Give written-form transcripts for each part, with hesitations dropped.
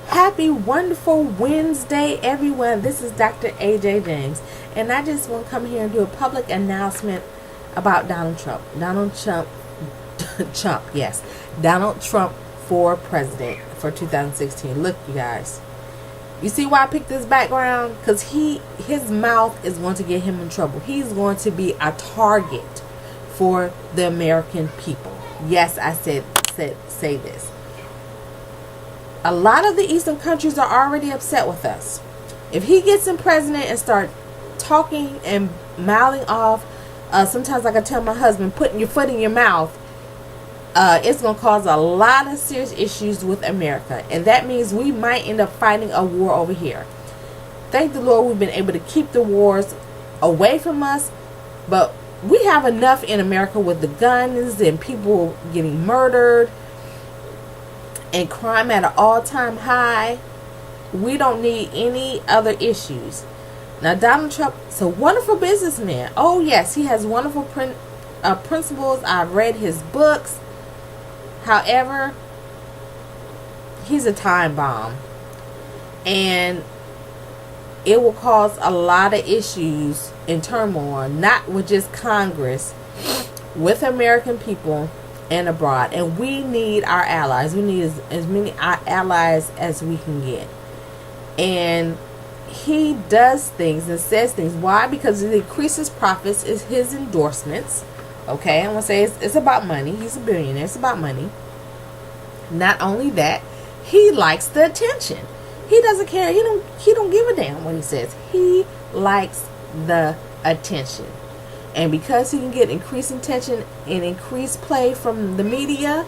Happy wonderful Wednesday, everyone. This is Dr. AJ James, and I just want to come here and do a public announcement about Donald Trump. Donald Trump for president for 2016. Look, you guys. You see why I picked this background? Because his mouth is going to get him in trouble. He's going to be a target for the American people. Yes, I say this. A lot of the Eastern countries are already upset with us. If he gets in president and start talking and mouthing off, sometimes like I tell my husband, putting your foot in your mouth, it's going to cause a lot of serious issues with America. And that means we might end up fighting a war over here. Thank the Lord we've been able to keep the wars away from us. But we have enough in America with the guns and people getting murdered and crime at an all-time high. We don't need any other issues. Now, Donald Trump is a wonderful businessman. Oh, yes, he has wonderful principles. I've read his books. However, he's a time bomb. And it will cause a lot of issues in turmoil, not with just Congress, with American people and abroad. And we need our allies. We need as many allies as we can get. And he does things and says things. Why? Because it increases profits. Is his endorsements. Okay, I'm going to say it's about money. He's a billionaire. It's about money. Not only that, he likes the attention. He doesn't care. He don't give a damn what he says. He likes the attention. And because he can get increased attention and increased play from the media,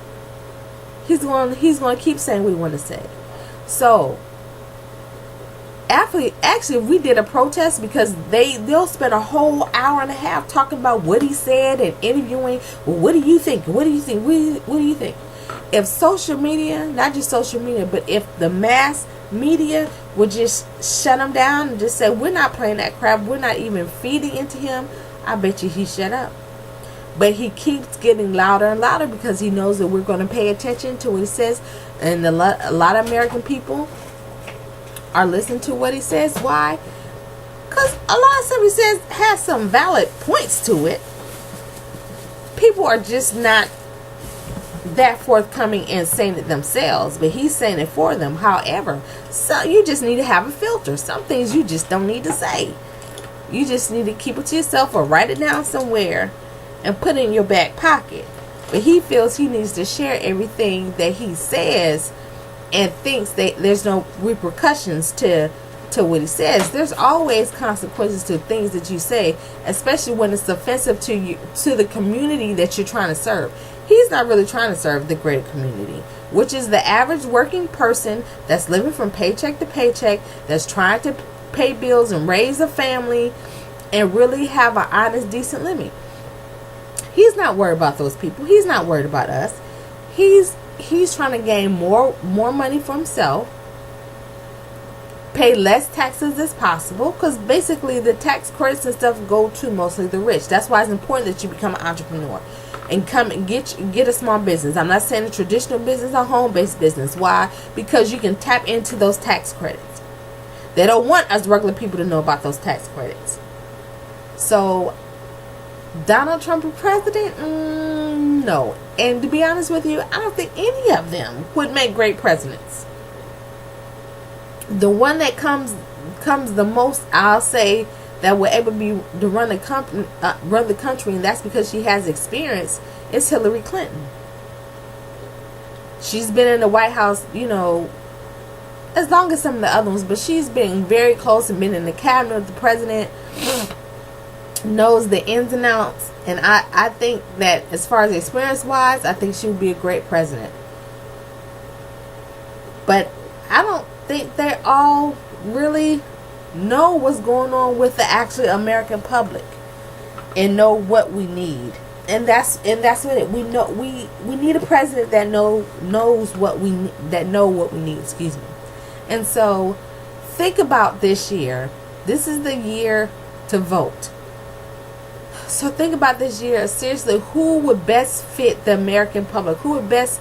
he's going to keep saying what he want to say. So, actually, we did a protest because they'll spend a whole hour and a half talking about what he said and interviewing. Well, what do you think? What do you think? What do you think? If social media, not just social media, but if the mass media would just shut him down and just say, we're not playing that crap, we're not even feeding into him, I bet you he shut up. But he keeps getting louder and louder because he knows that we're going to pay attention to what he says. And a lot of American people are listening to what he says. Why? Because a lot of stuff he says has some valid points to it. People are just not that forthcoming and saying it themselves, but he's saying it for them. However, so you just need to have a filter. Some things you just don't need to say. You just need to keep it to yourself or write it down somewhere and put it in your back pocket. But he feels he needs to share everything that he says and thinks that there's no repercussions to what he says. There's always consequences to things that you say, especially when it's offensive to you, to the community that you're trying to serve. He's not really trying to serve the greater community, which is the average working person that's living from paycheck to paycheck, that's trying to pay bills and raise a family and really have an honest, decent living. He's not worried about those people. He's not worried about us. He's trying to gain more money for himself, pay less taxes as possible, because basically the tax credits and stuff go to mostly the rich. That's why it's important that you become an entrepreneur and come and get a small business. I'm not saying a traditional business, a home-based business. Why? Because you can tap into those tax credits. They don't want us regular people to know about those tax credits. So, Donald Trump for president? No. And to be honest with you, I don't think any of them would make great presidents. The one that comes the most, I'll say, that will able be to run the country, and that's because she has experience, is Hillary Clinton. She's been in the White House, as long as some of the other ones, but she's been very close and been in the cabinet of the president, knows the ins and outs, and I think that as far as experience wise, I think she would be a great president. But I don't think they all really know what's going on with the actual American public and know what we need. And that's what it, we know. We need a president that knows what we need. Excuse me. And so think about this year. This is the year to vote. So think about this year. Seriously, who would best fit the American public? Who would best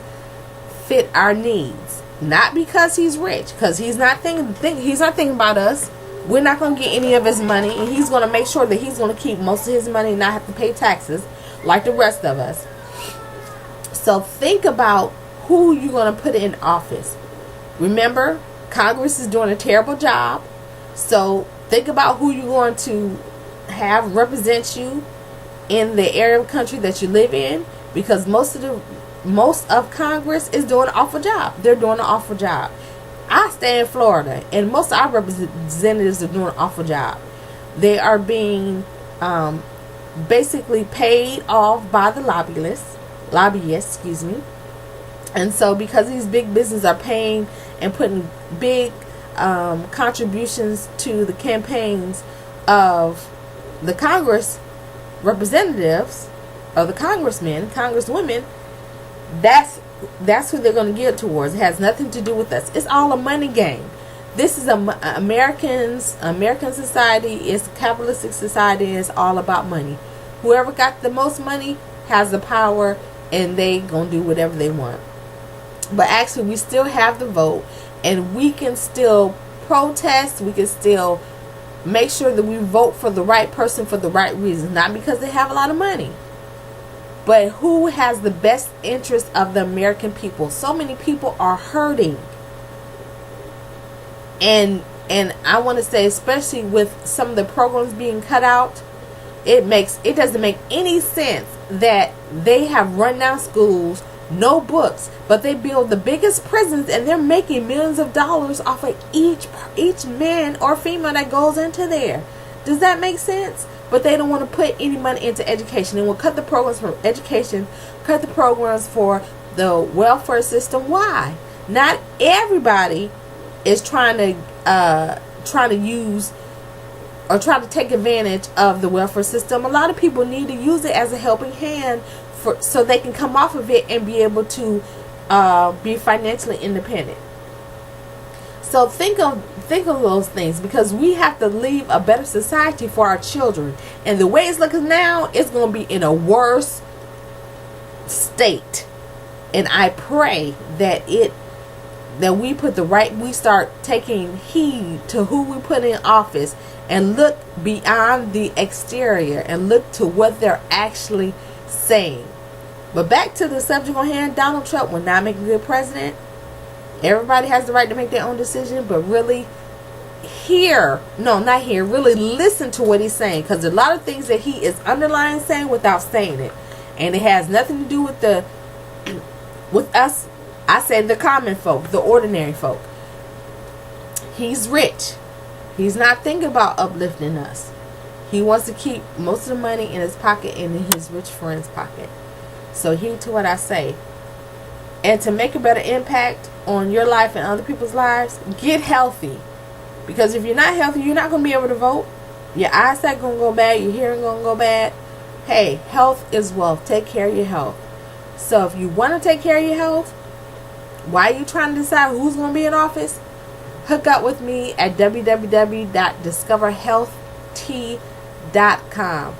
fit our needs? Not because he's rich, because he's not thinking about us. We're not going to get any of his money, and he's going to make sure that he's going to keep most of his money and not have to pay taxes like the rest of us. So think about who you're going to put in office. Remember, Congress is doing a terrible job. So think about who you're going to have represent you in the area of the country that you live in, because most of Congress is doing an awful job. They're doing an awful job. I stay in Florida, and most of our representatives are doing an awful job. They are being basically paid off by the lobbyists, excuse me. And so because these big businesses are paying and putting big contributions to the campaigns of the Congress representatives, or the congressmen, congresswomen, that's who they're going to gear towards. It has nothing to do with us. It's all a money game. This is American society. It's a capitalistic society. It's all about money. Whoever got the most money has the power, and they gonna do whatever they want. But actually, we still have the vote, and we can still protest. We can still make sure that we vote for the right person for the right reasons, not because they have a lot of money, but who has the best interest of the American people. So many people are hurting, and I want to say, especially with some of the programs being cut out, it doesn't make any sense that they have run down schools, no books, but they build the biggest prisons, and they're making millions of dollars off of each man or female that goes into there. Does that make sense? But they don't want to put any money into education. They will cut the programs for education, cut the programs for the welfare system. Why? Not everybody is trying to use or try to take advantage of the welfare system. A lot of people need to use it as a helping hand so they can come off of it and be able to be financially independent. So think of those things, because we have to leave a better society for our children. And the way it's looking now, it's going to be in a worse state. And I pray that we start taking heed to who we put in office, and look beyond the exterior and look to what they're actually saying. But back to the subject on hand, Donald Trump will not make a good president. Everybody has the right to make their own decision, but really really listen to what he's saying, because a lot of things that he is underlying saying without saying it, and it has nothing to do with us. I said the common folk, the ordinary folk. He's rich. He's not thinking about uplifting us. He wants to keep most of the money in his pocket and in his rich friend's pocket. So heed to what I say. And to make a better impact on your life and other people's lives, get healthy. Because if you're not healthy, you're not going to be able to vote. Your eyesight going to go bad. Your hearing going to go bad. Hey, health is wealth. Take care of your health. So if you want to take care of your health, why are you trying to decide who's going to be in office? Hook up with me at www.discoverhealtht.com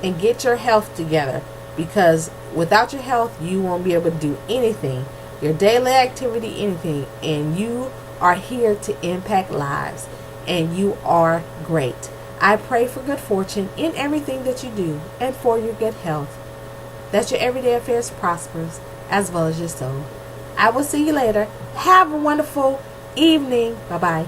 and get your health together, because without your health, you won't be able to do anything, your daily activity, anything. And you are here to impact lives, and you are great. I pray for good fortune in everything that you do, and for your good health, that your everyday affairs prospers as well as your soul. I will see you later. Have a wonderful evening. Bye-bye.